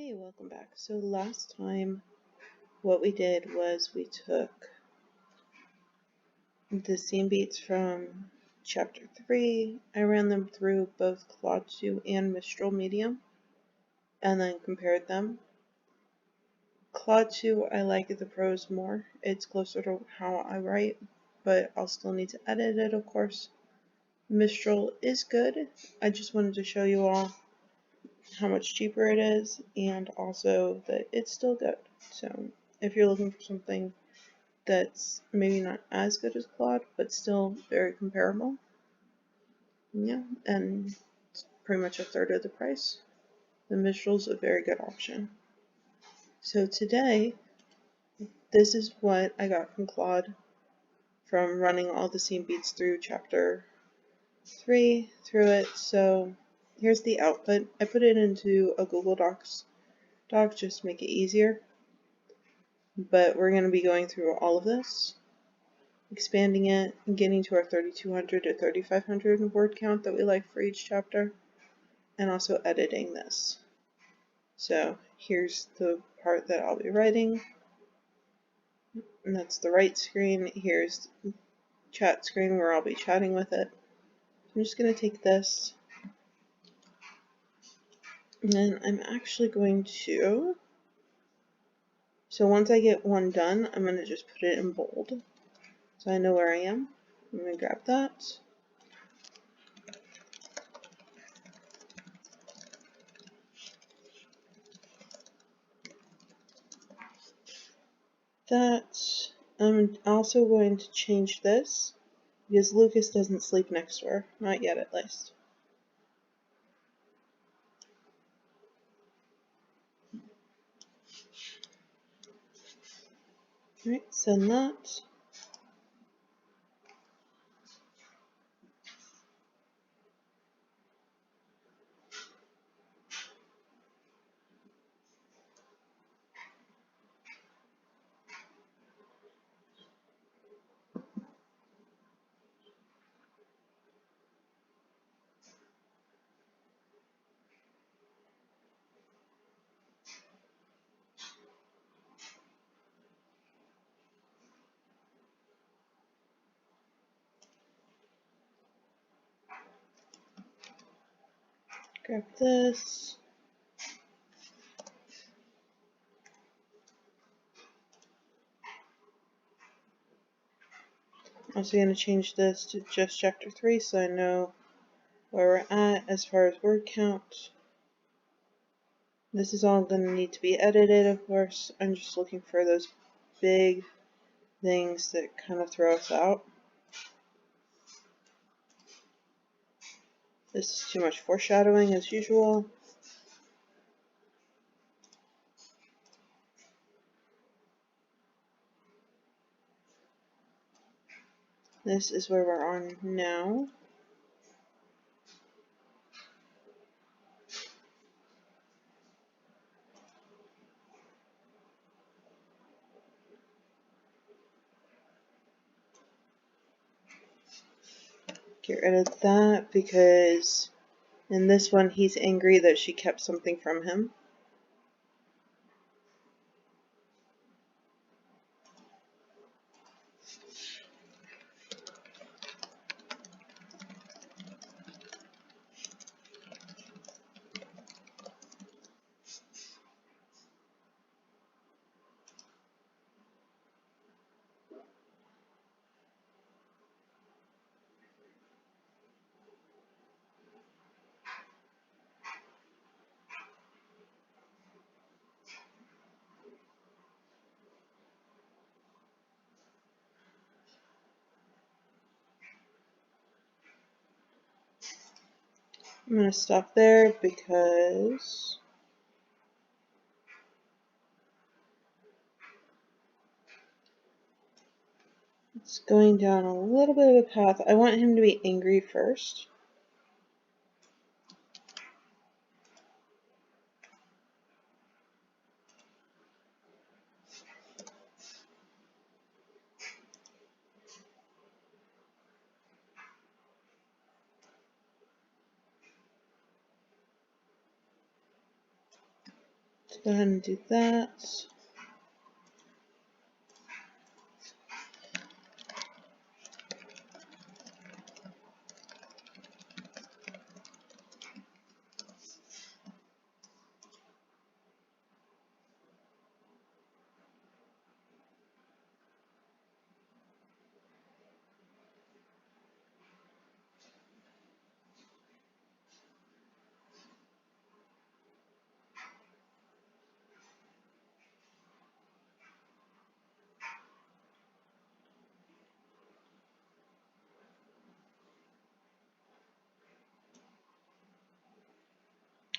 Hey, welcome back. So last time what we did was we took the scene beats from chapter 3. I ran them through both Claude 2 and Mistral Medium and then compared them. Claude 2, I like the prose more. It's closer to how I write, but I'll still need to edit it, of course. Mistral is good. I just wanted to show you all how much cheaper it is and also that it's still good. So if you're looking for something that's maybe not as good as Claude, but still very comparable. Yeah, and it's pretty much a third of the price. The Mistral's a very good option. So today, this is what I got from Claude from running all the scene beats through chapter 3 through it. So here's the output. I put it into a Google Docs doc just to make it easier. But we're going to be going through all of this, expanding it, and getting to our 3,200 to 3,500 word count that we like for each chapter, and also editing this. So here's the part that I'll be writing, and that's the right screen. Here's the chat screen where I'll be chatting with it. I'm just going to take this, and then I'm actually going to, so once I get one done, I'm going to just put it in bold, so I know where I am. I'm going to grab that. I'm also going to change this because Lucas doesn't sleep next to her. Not yet, at least. Alright, send that. Grab this. I'm also going to change this to just chapter 3 so I know where we're at as far as word count. This is all going to need to be edited, of course. I'm just looking for those big things that kind of throw us out. This is too much foreshadowing as usual. This is where we're on now. Get rid of that because in this one he's angry that she kept something from him. I'm going to stop there because it's going down a little bit of a path. I want him to be angry first. Go ahead and do that.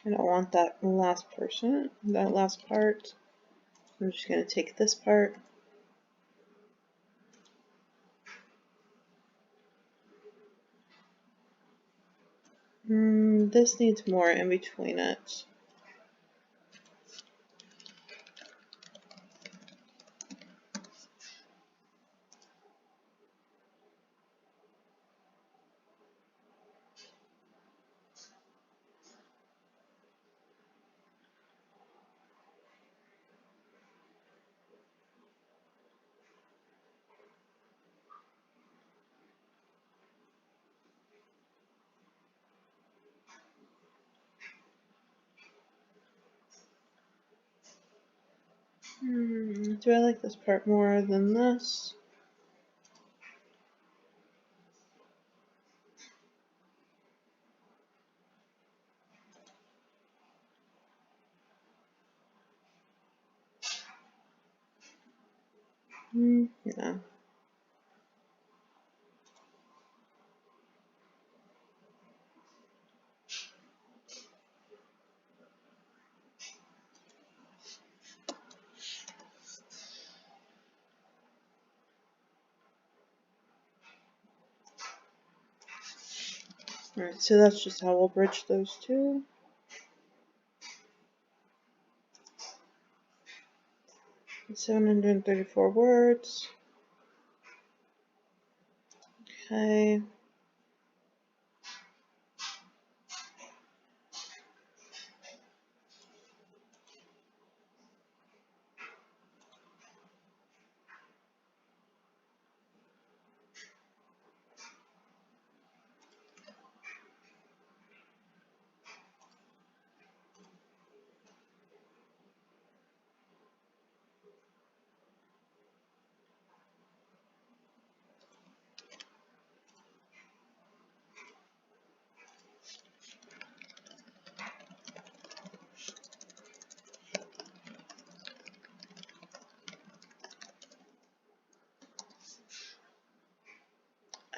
I don't want that last part. I'm just going to take this part. This needs more in between it. Do I like this part more than this? No. Alright, so that's just how we'll bridge those two. It's 734 words. Okay.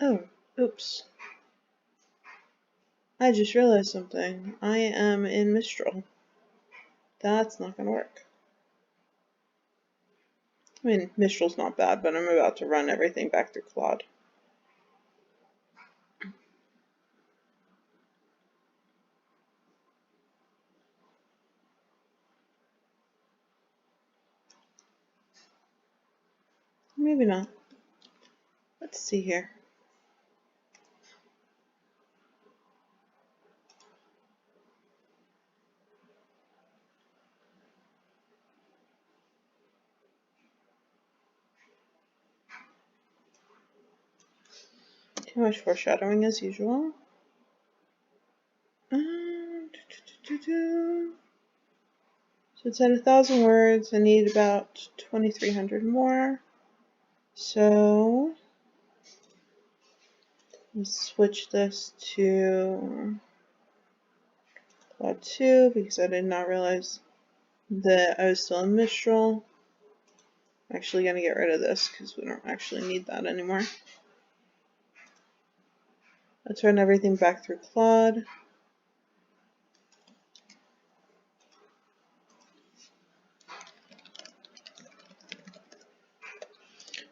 Oh, oops. I just realized something. I am in Mistral. That's not gonna work. I mean, Mistral's not bad, but I'm about to run everything back through Claude. Maybe not. Let's see here. Too much foreshadowing as usual. So it's at 1,000 words. I need about 2,300 more. So let's switch this to Claude 2 because I did not realize that I was still in Mistral. I'm actually going to get rid of this because we don't actually need that anymore. Let's run everything back through Claude.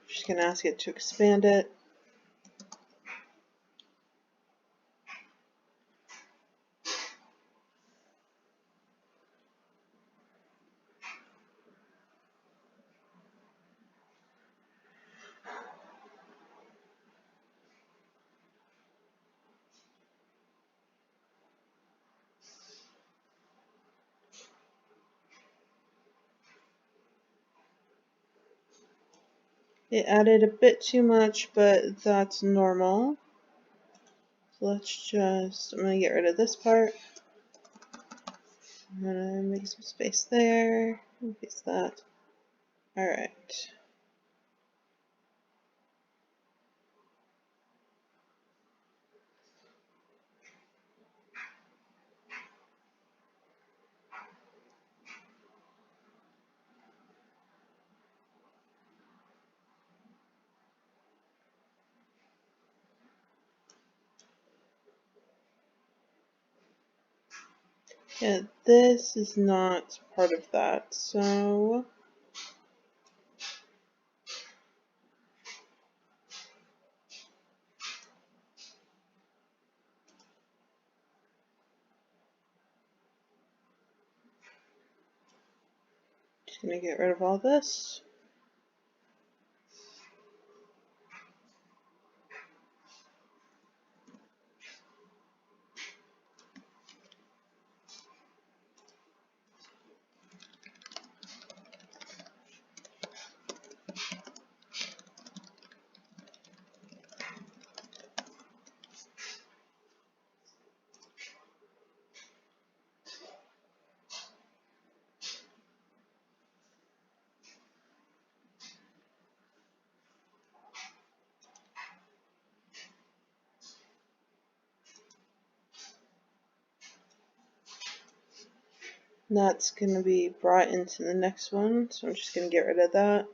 Just going to ask it to expand it. It added a bit too much, but that's normal. So I'm gonna get rid of this part. I'm gonna make some space there. Increase that. Alright. Yeah, this is not part of that, so just gonna get rid of all this. That's going to be brought into the next one, so I'm just going to get rid of that.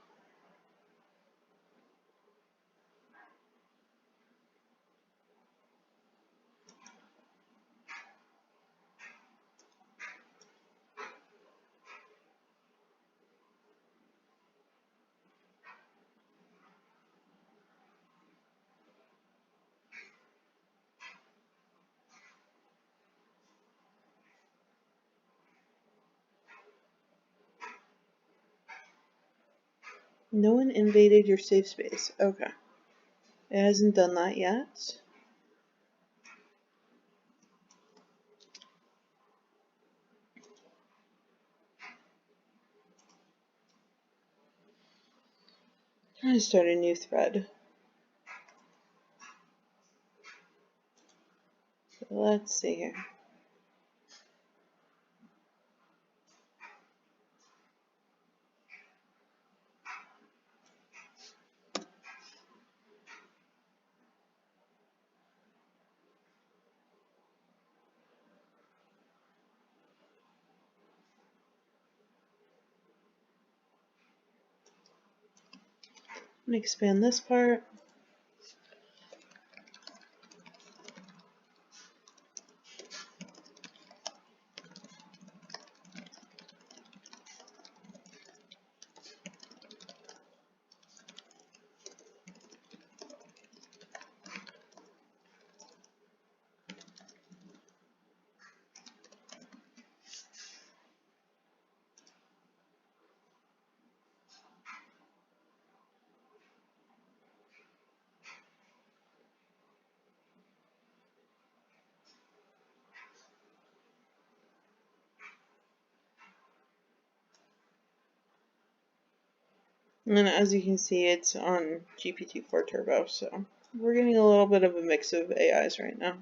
No one invaded your safe space. Okay. It hasn't done that yet. I'm going to start a new thread. So let's see here. I'm going to expand this part. And as you can see, it's on GPT-4 Turbo, so we're getting a little bit of a mix of AIs right now.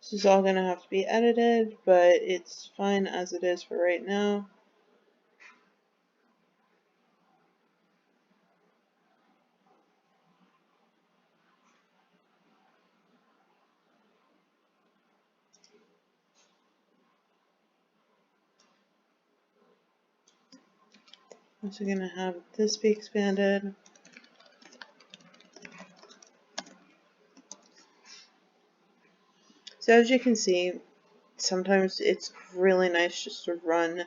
This is all going to have to be edited, but it's fine as it is for right now. I'm also going to have this be expanded. So as you can see, sometimes it's really nice just to run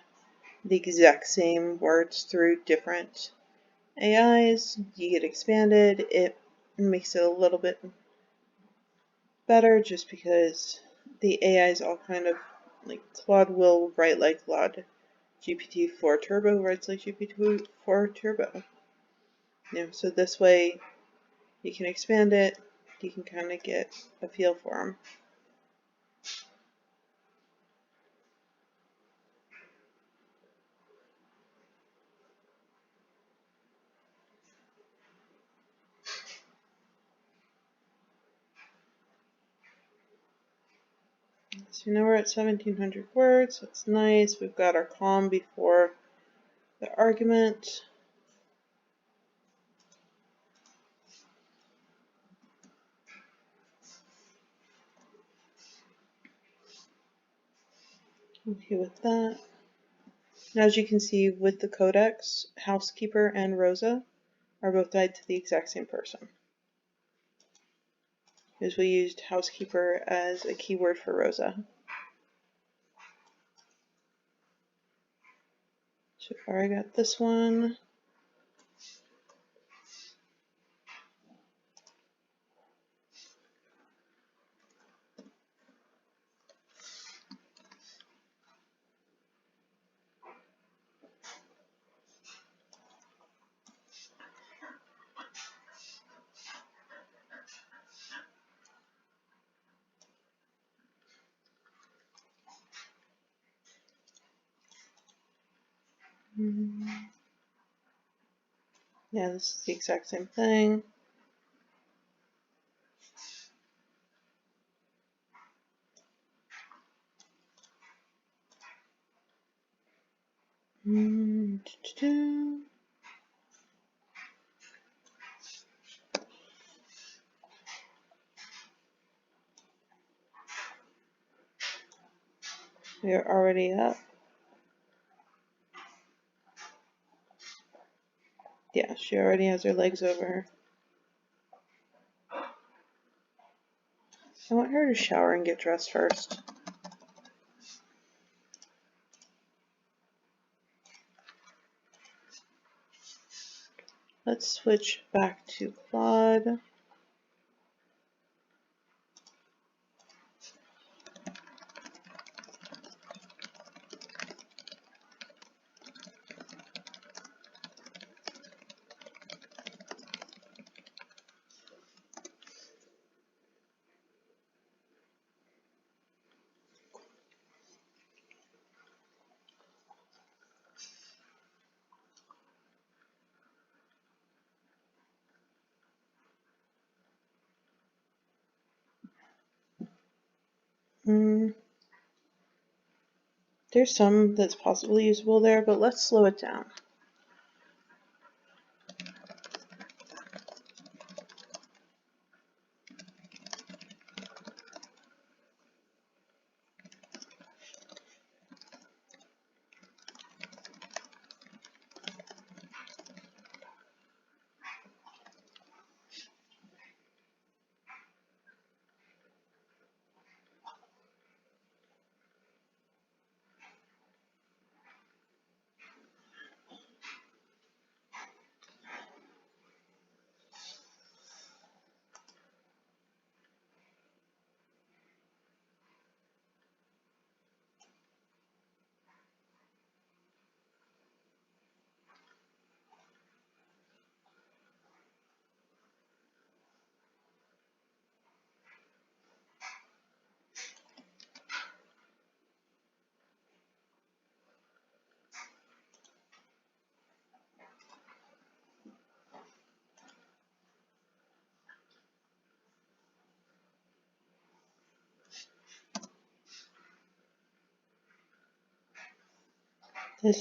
the exact same words through different AIs. You get expanded, it makes it a little bit better just because the AIs all kind of, like Claude will write like Claude. GPT-4 Turbo writes like GPT-4 Turbo. So this way you can expand it, you can kind of get a feel for them. So now we're at 1700 words. That's nice. We've got our calm before the argument. Okay with that. Now, as you can see with the codex, housekeeper and Rosa are both tied to the exact same person, because we used housekeeper as a keyword for Rosa. So far I got this one. Yeah, this is the exact same thing. We are already up. Yeah, she already has her legs over her. I want her to shower and get dressed first. Let's switch back to Claude. There's some that's possibly usable there, but let's slow it down.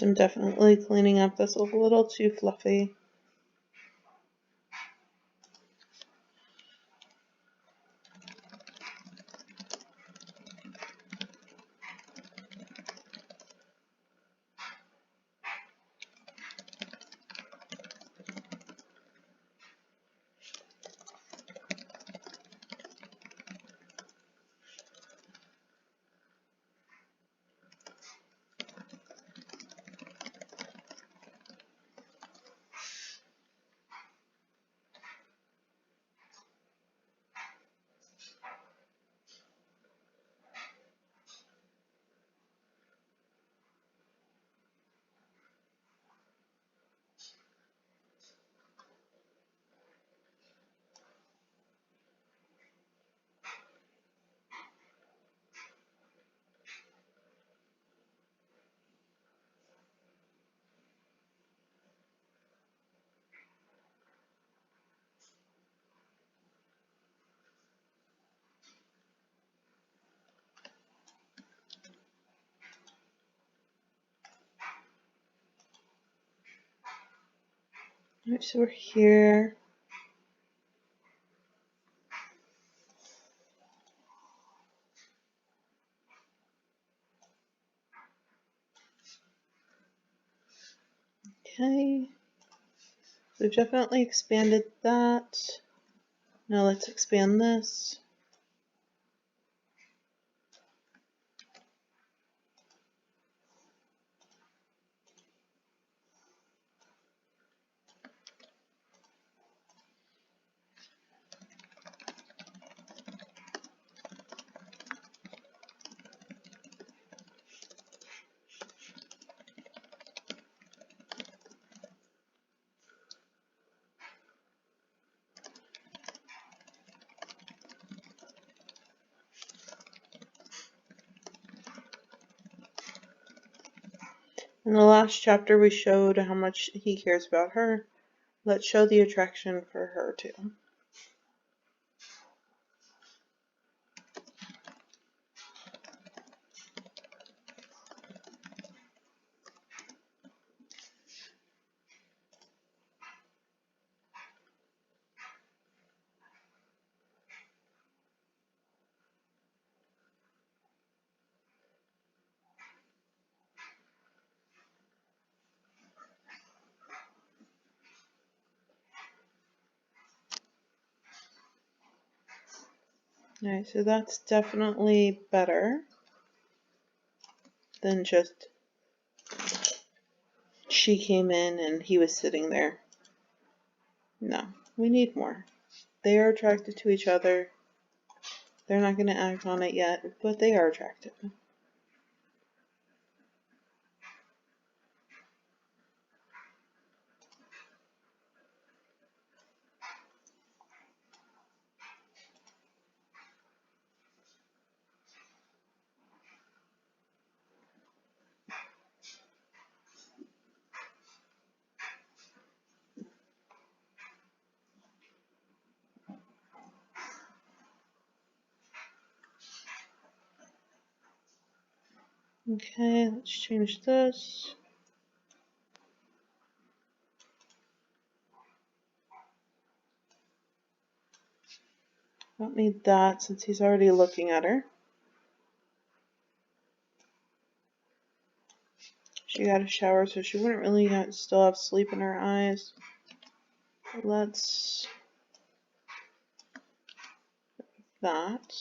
I'm definitely cleaning up. That's a little too fluffy. Alright, so we're here. Okay. We've definitely expanded that. Now let's expand this. In the last chapter, we showed how much he cares about her. Let's show the attraction for her too. Alright, so that's definitely better than just she came in and he was sitting there. No, we need more. They are attracted to each other. They're not going to act on it yet, but they are attracted. Okay, let's change this. Don't need that since he's already looking at her. She got a shower, so she wouldn't really still have sleep in her eyes. Let's that.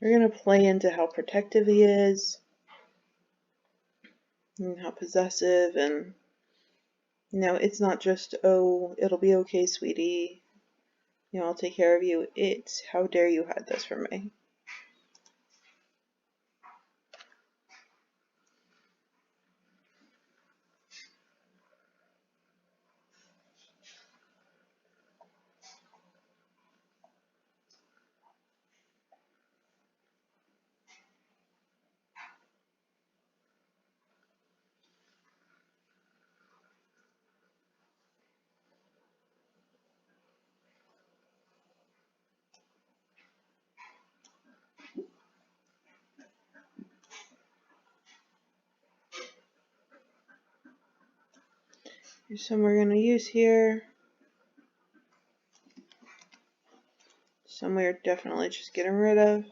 We're going to play into how protective he is and how possessive, and it's not just, oh, it'll be okay, sweetie, I'll take care of you. It's, how dare you hide this from me. Here's some we're going to use here. Some we're definitely just getting rid of.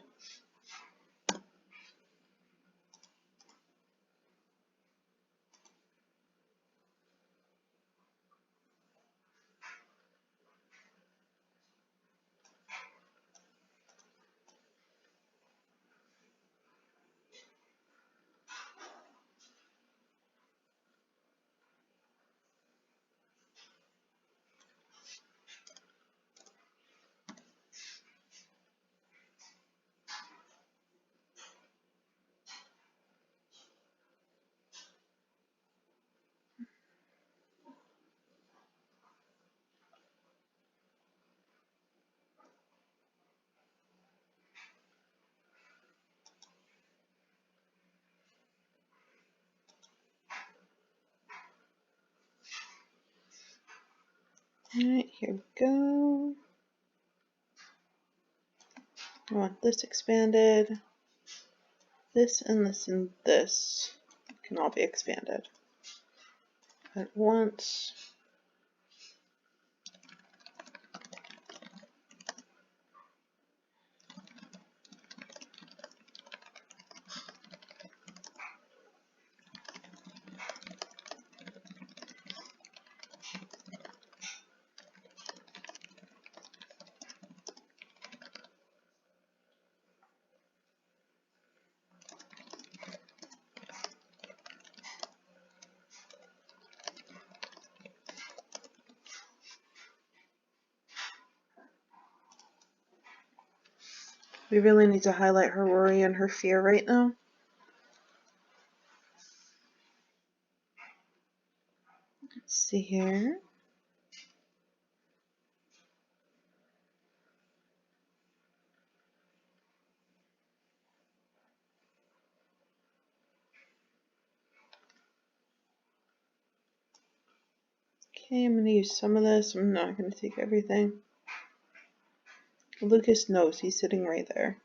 Alright, here we go. I want this expanded. This and this and this can all be expanded at once. We really need to highlight her worry and her fear right now. Let's see here. Okay, I'm going to use some of this. I'm not going to take everything. Lucas knows he's sitting right there.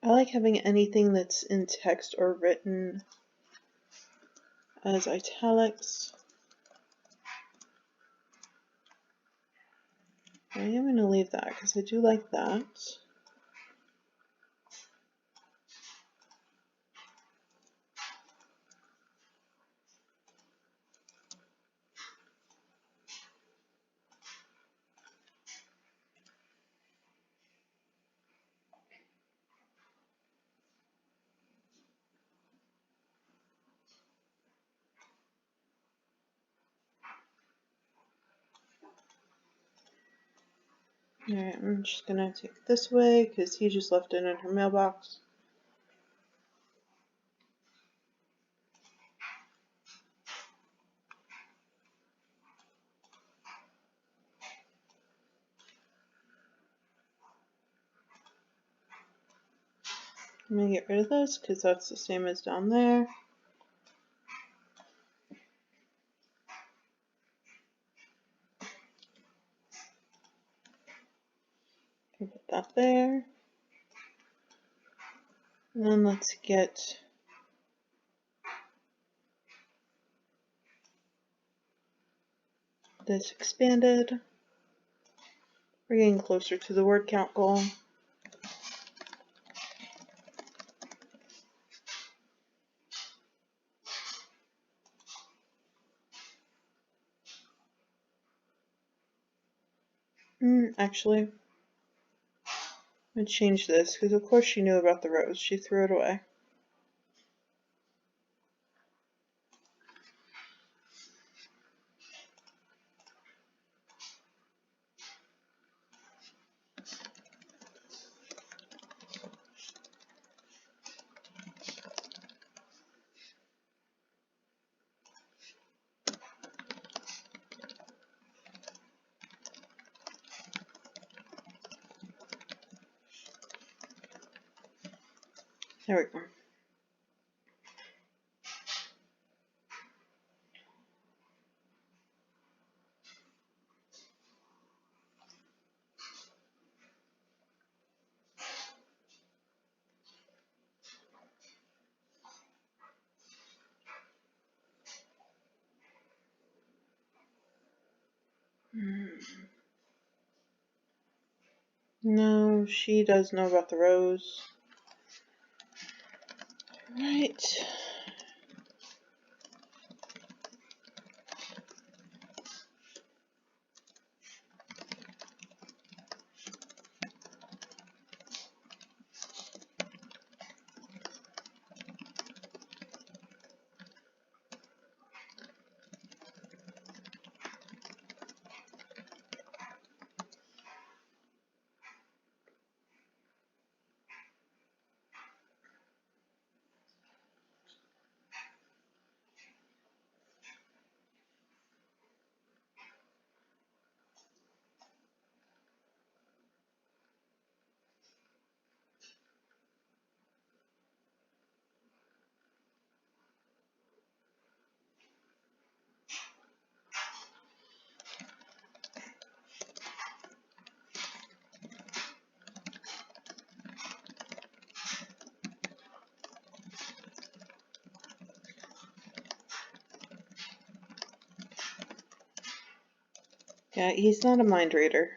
I like having anything that's in text or written as italics. I am going to leave that because I do like that. Alright, I'm just going to take it this way because he just left it in her mailbox. I'm going to get rid of this because that's the same as down there. Put that there. And then let's get this expanded. We're getting closer to the word count goal. Actually, I'm going to change this because of course she knew about the rose. She threw it away. There we go. No, she does know about the rose. Right. Yeah, he's not a mind reader.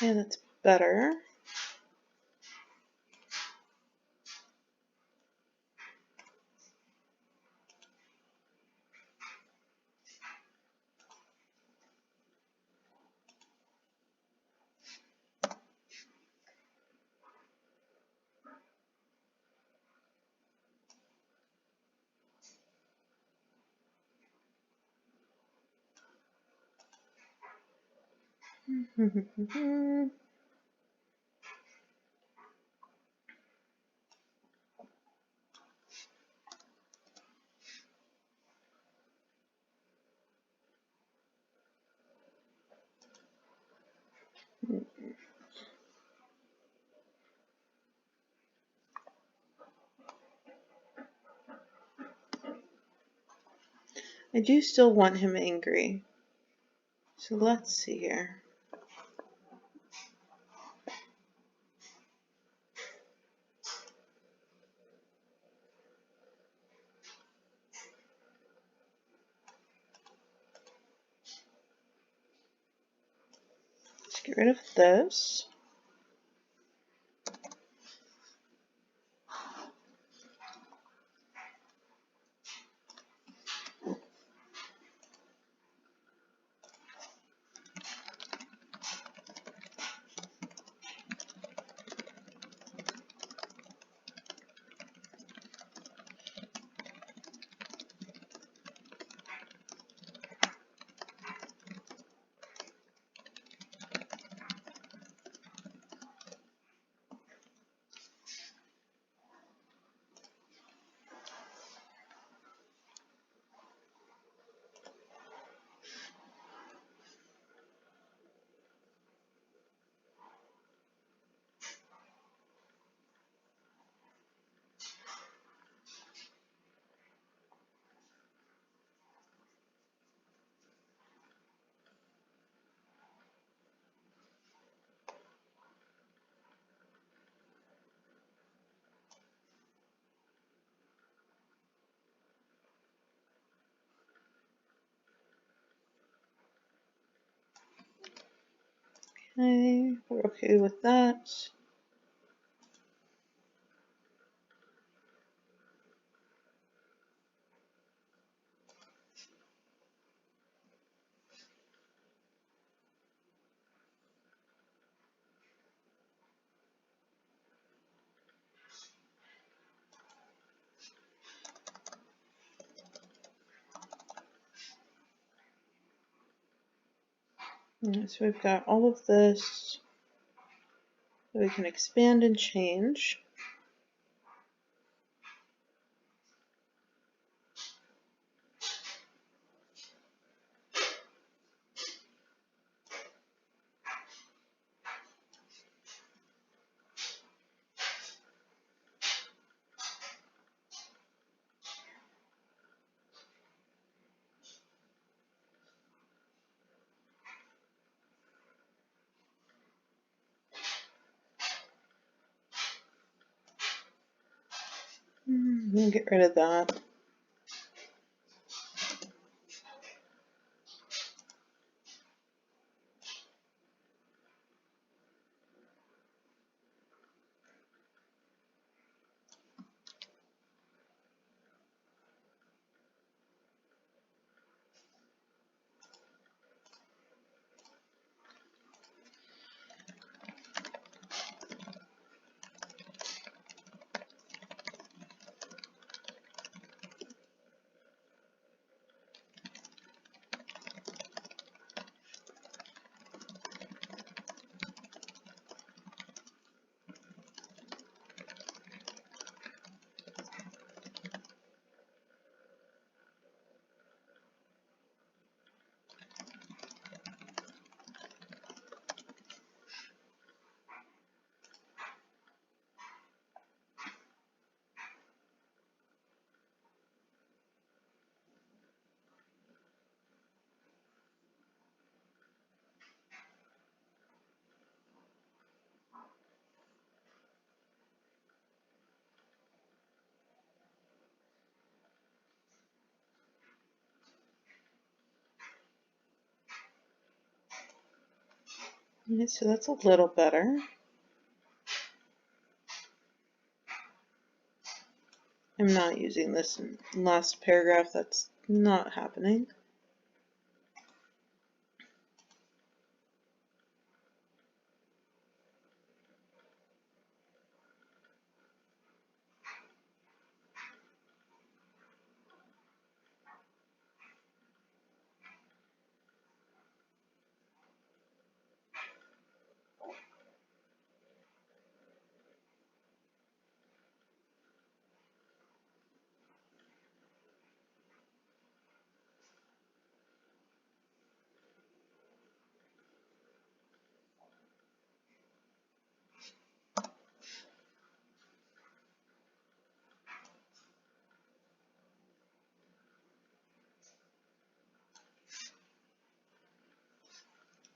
Okay, that's better. I do still want him angry. So let's see here. Let's get rid of this. Okay, we're okay with that. So we've got all of this that we can expand and change. We'll get rid of that. Okay, so that's a little better. I'm not using this last paragraph, that's not happening.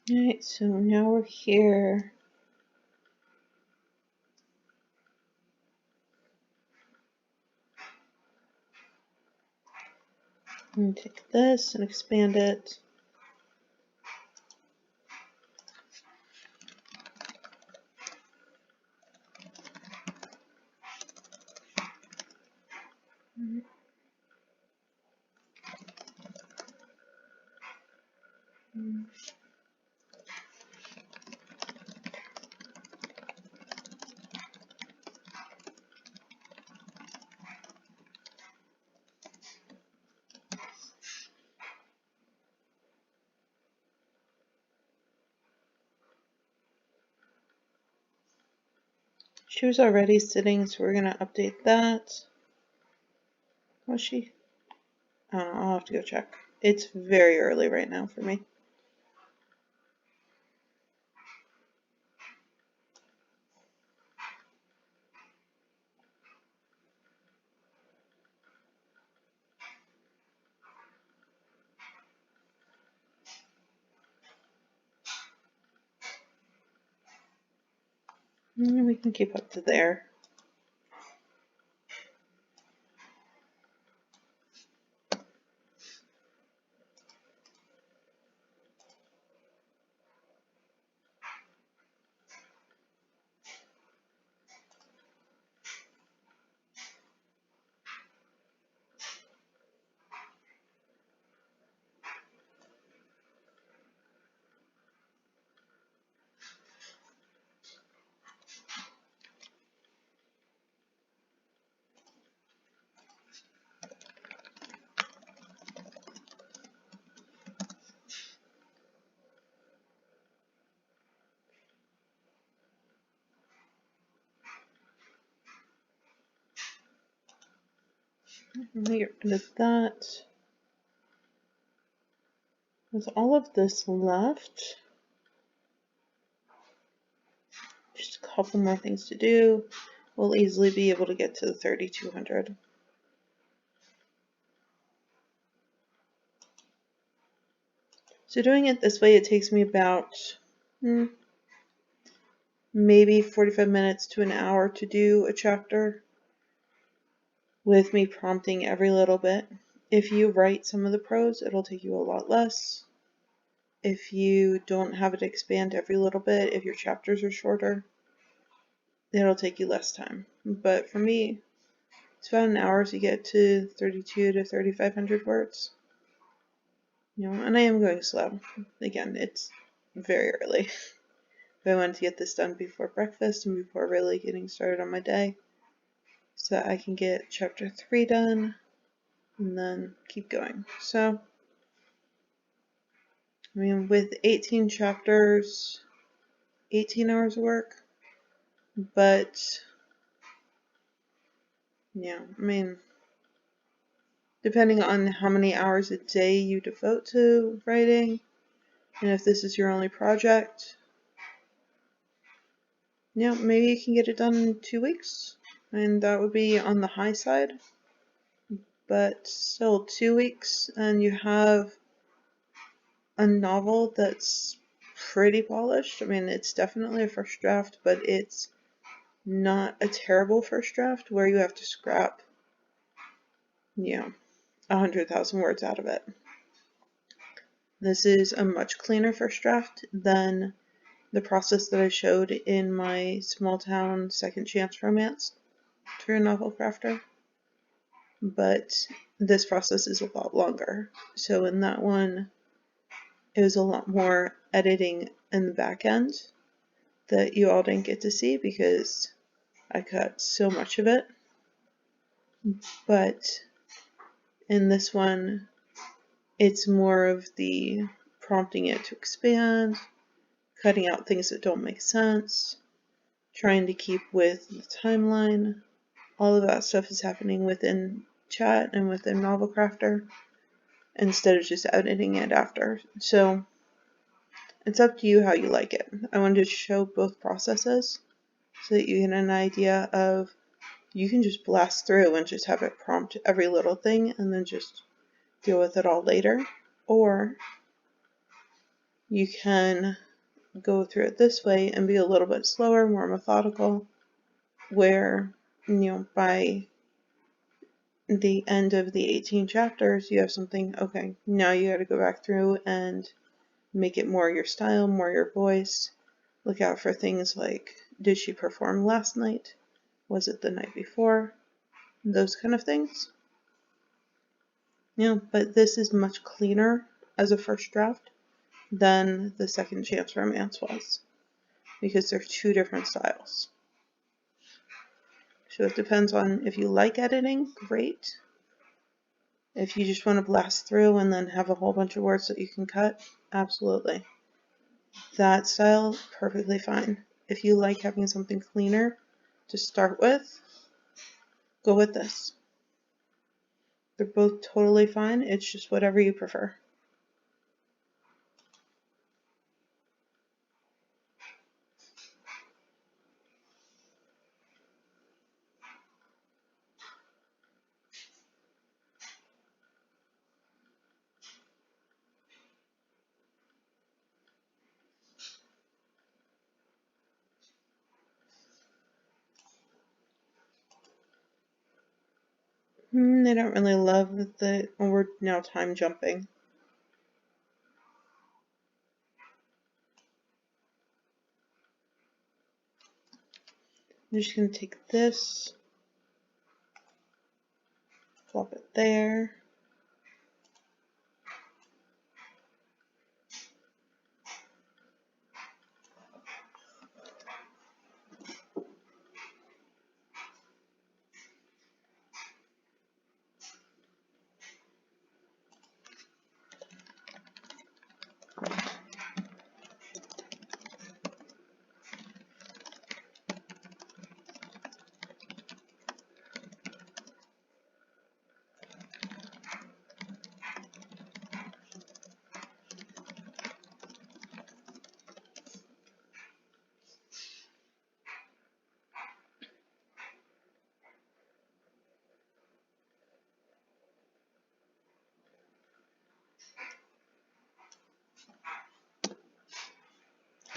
Alright, so now we're here. I'm going to take this and expand it. She was already sitting, so we're going to update that. Was she? I don't know, I'll have to go check. It's very early right now for me. We can keep up to there. Let me get rid of that. With all of this left, just a couple more things to do. We'll easily be able to get to the 3200. So doing it this way, it takes me about maybe 45 minutes to an hour to do a chapter, with me prompting every little bit. If you write some of the prose, it'll take you a lot less. If you don't have it expand every little bit, if your chapters are shorter, it'll take you less time. But for me, it's about an hour to get to 32 to 3,500 words. You know, and I am going slow. Again, it's very early. But I wanted to get this done before breakfast and before really getting started on my day, so that I can get chapter 3 done and then keep going. So, I mean, with 18 chapters, 18 hours of work, but yeah, I mean, depending on how many hours a day you devote to writing, and if this is your only project, yeah, maybe you can get it done in 2 weeks, and that would be on the high side, but still 2 weeks, and you have a novel that's pretty polished. I mean, it's definitely a first draft, but it's not a terrible first draft where you have to scrap, 100,000 words out of it. This is a much cleaner first draft than the process that I showed in my small town second chance romance through a novel crafter, but this process is a lot longer. So in that one, it was a lot more editing in the back end that you all didn't get to see because I cut so much of it. But in this one, it's more of the prompting it to expand, cutting out things that don't make sense, trying to keep with the timeline. All of that stuff is happening within chat and within Novel Crafter instead of just editing it after. So it's up to you how you like it. I wanted to show both processes so that you get an idea of, you can just blast through and just have it prompt every little thing and then just deal with it all later. Or you can go through it this way and be a little bit slower, more methodical, where, by the end of the 18 chapters, you have something, okay, now you got to go back through and make it more your style, more your voice. Look out for things like, did she perform last night? Was it the night before? Those kind of things. But this is much cleaner as a first draft than the second chance romance was, because they're two different styles. So it depends on if you like editing, great. If you just want to blast through and then have a whole bunch of words that you can cut, absolutely. That style, perfectly fine. If you like having something cleaner to start with, go with this. They're both totally fine. It's just whatever you prefer. They don't really love that we're now time jumping. I'm just going to take this, flop it there.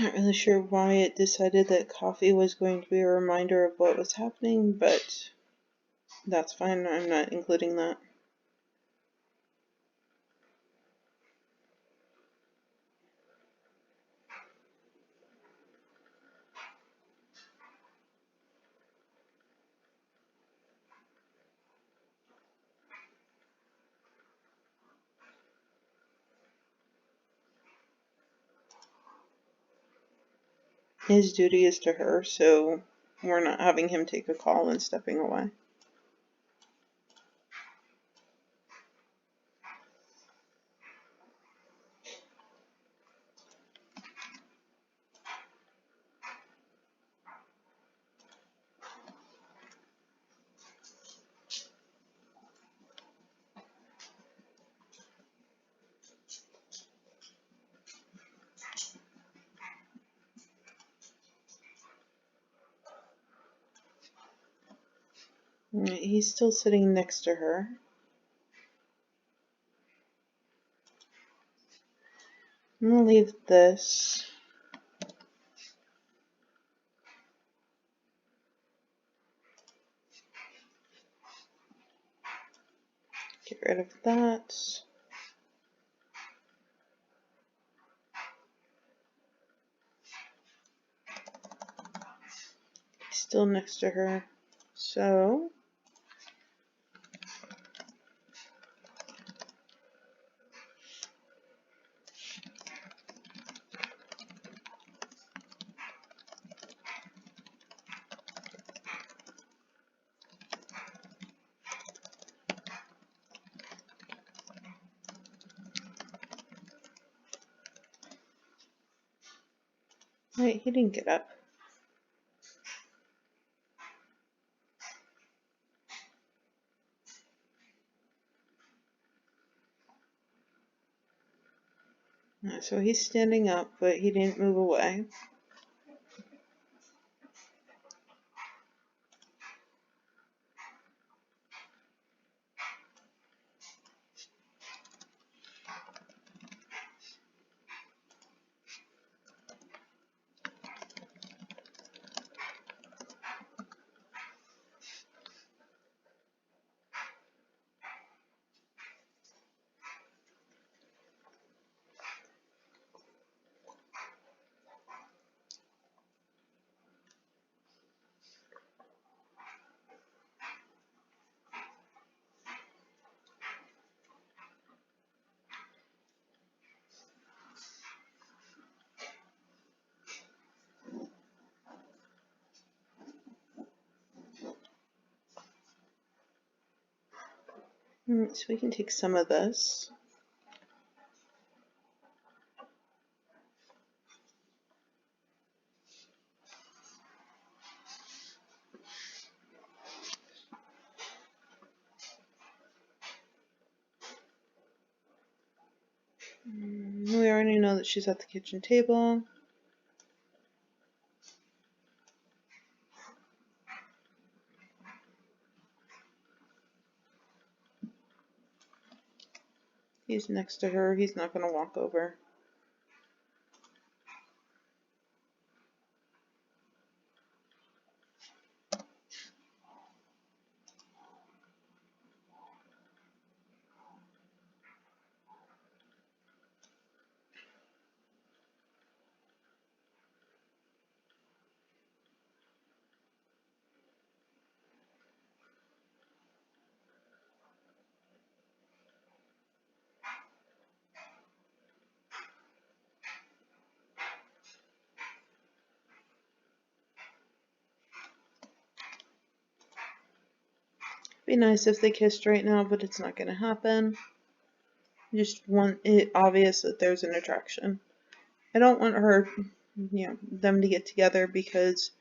Not really sure why it decided that coffee was going to be a reminder of what was happening, but that's fine. I'm not including that. His duty is to her, so we're not having him take a call and stepping away. He's still sitting next to her. I'm gonna leave this. Get rid of that. still next to her. So wait, he didn't get up. So he's standing up, but he didn't move away. So we can take some of this. We already know that she's at the kitchen table. He's next to her. He's not going to walk over. Be nice if they kissed right now, but it's not going to happen. I just want it obvious that there's an attraction. I don't want her, them to get together because,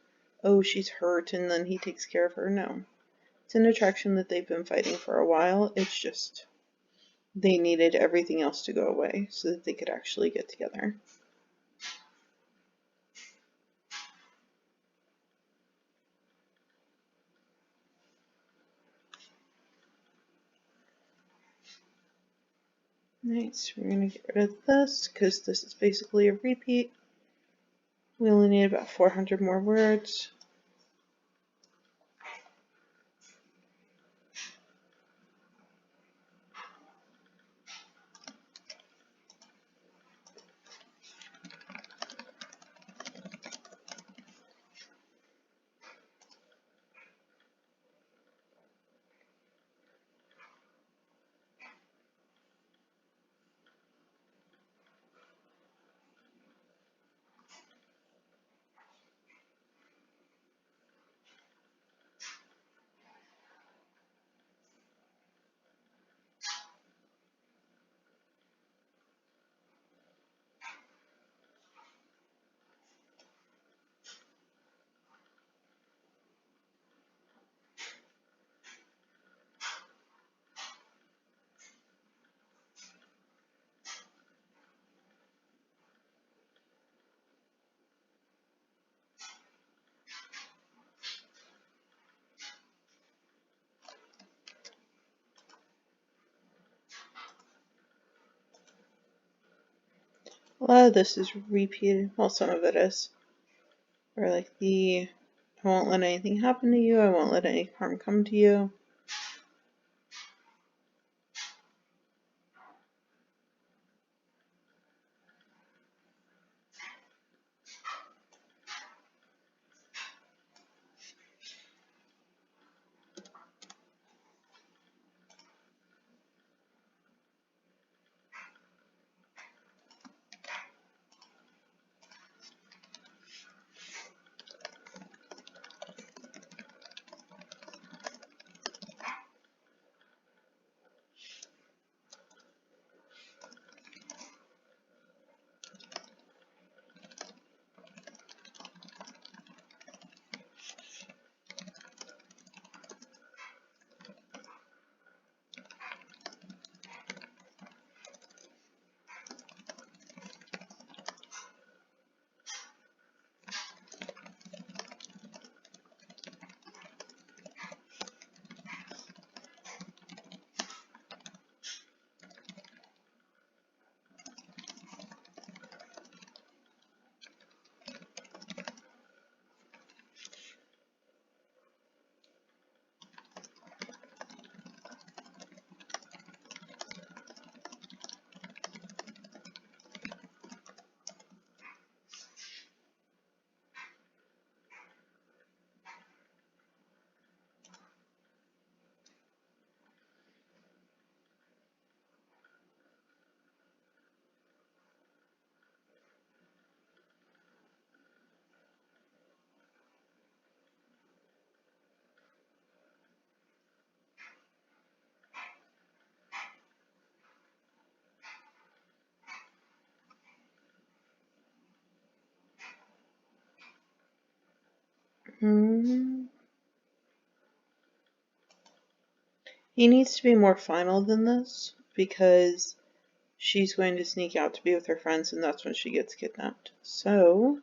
oh, she's hurt and then he takes care of her. No. It's an attraction that they've been fighting for a while. It's just they needed everything else to go away so that they could actually get together. Nice, we're going to get rid of this because this is basically a repeat. We only need about 400 more words. A lot of this is repeated. Well, some of it is. Or like I won't let anything happen to you. I won't let any harm come to you. He needs to be more final than this, because she's going to sneak out to be with her friends, and that's when she gets kidnapped. So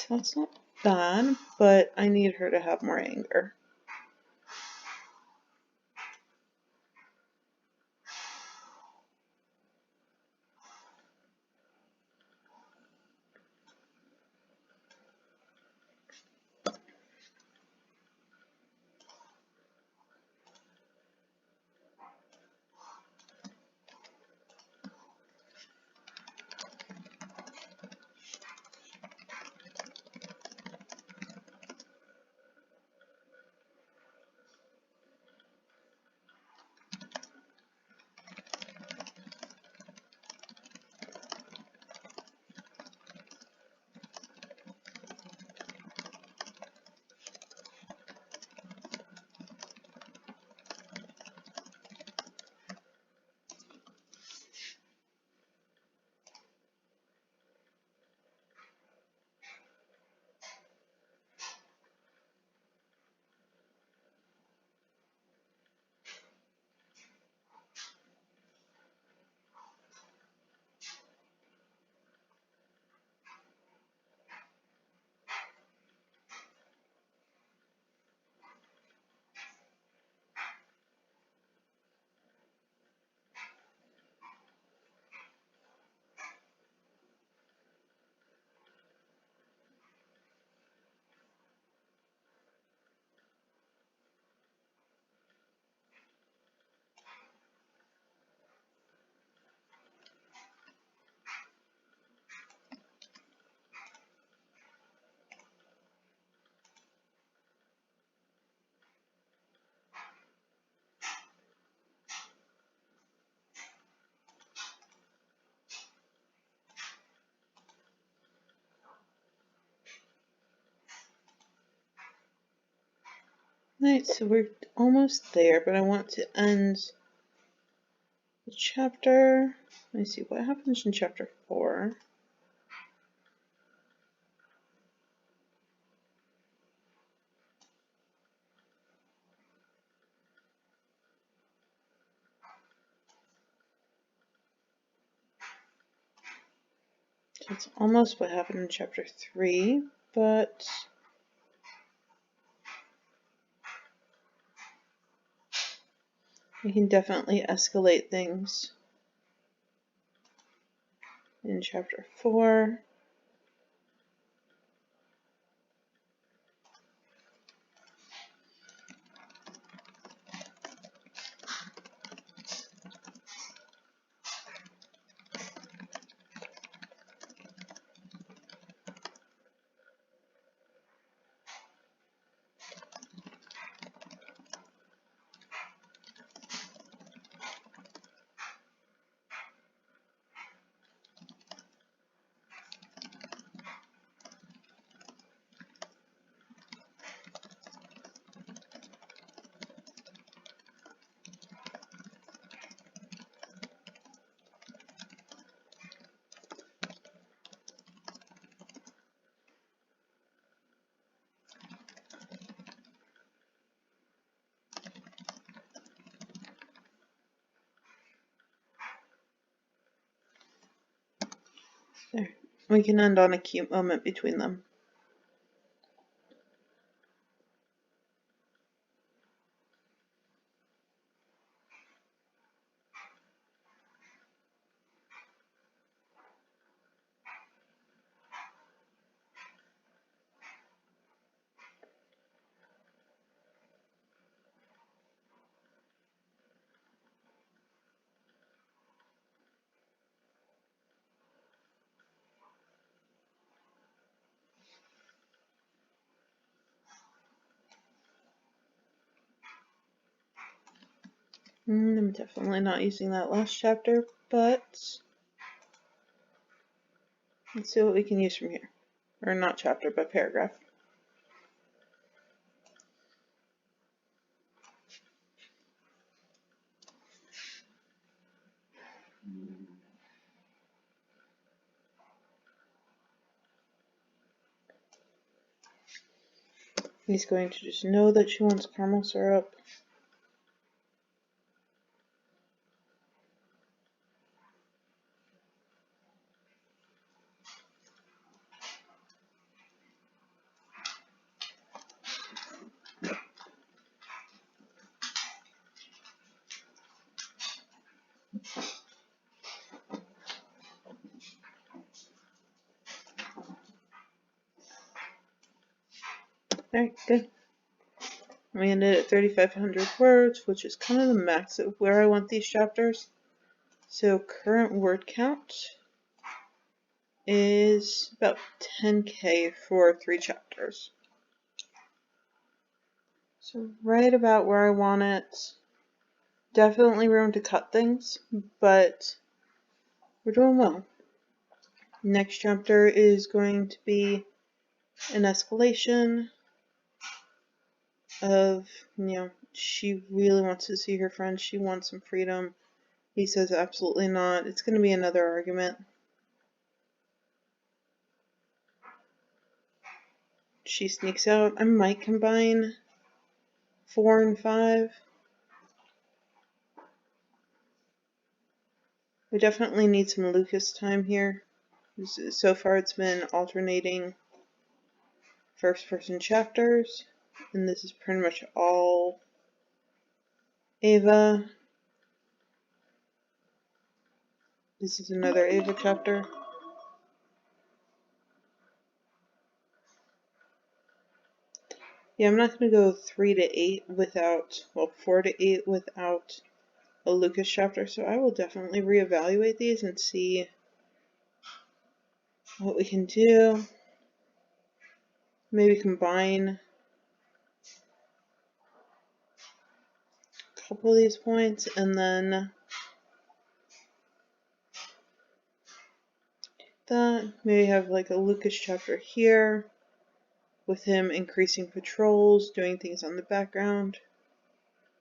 that's not bad, but I need her to have more anger. Alright, so we're almost there, but I want to end the chapter. Let me see what happens in chapter 4. So it's almost what happened in chapter 3, but we can definitely escalate things in chapter 4. There. We can end on a cute moment between them. I'm definitely not using that last chapter, but let's see what we can use from here. Or not chapter, but paragraph. He's going to just know that she wants caramel syrup. Alright, good. We ended at 3,500 words, which is kind of the max of where I want these chapters. So current word count is about 10k for 3 chapters. So right about where I want it. Definitely room to cut things, but we're doing well. Next chapter is going to be an escalation of, she really wants to see her friend. She wants some freedom. He says absolutely not. It's going to be another argument. She sneaks out. I might combine 4 and 5. We definitely need some Lucas time here. So far it's been alternating first-person chapters, and this is pretty much all Ava. This is another Ava chapter. Yeah, I'm not going to go 3 to 8 without, 4 to 8 without a Lucas chapter, so I will definitely reevaluate these and see what we can do. Maybe combine a couple of these points and then that. Maybe have like a Lucas chapter here with him increasing patrols, doing things on the background,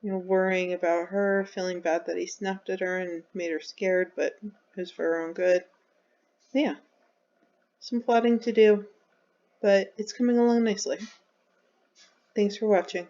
worrying about her, feeling bad that he snapped at her and made her scared, but it was for her own good. But yeah, some plotting to do, but it's coming along nicely. Thanks for watching.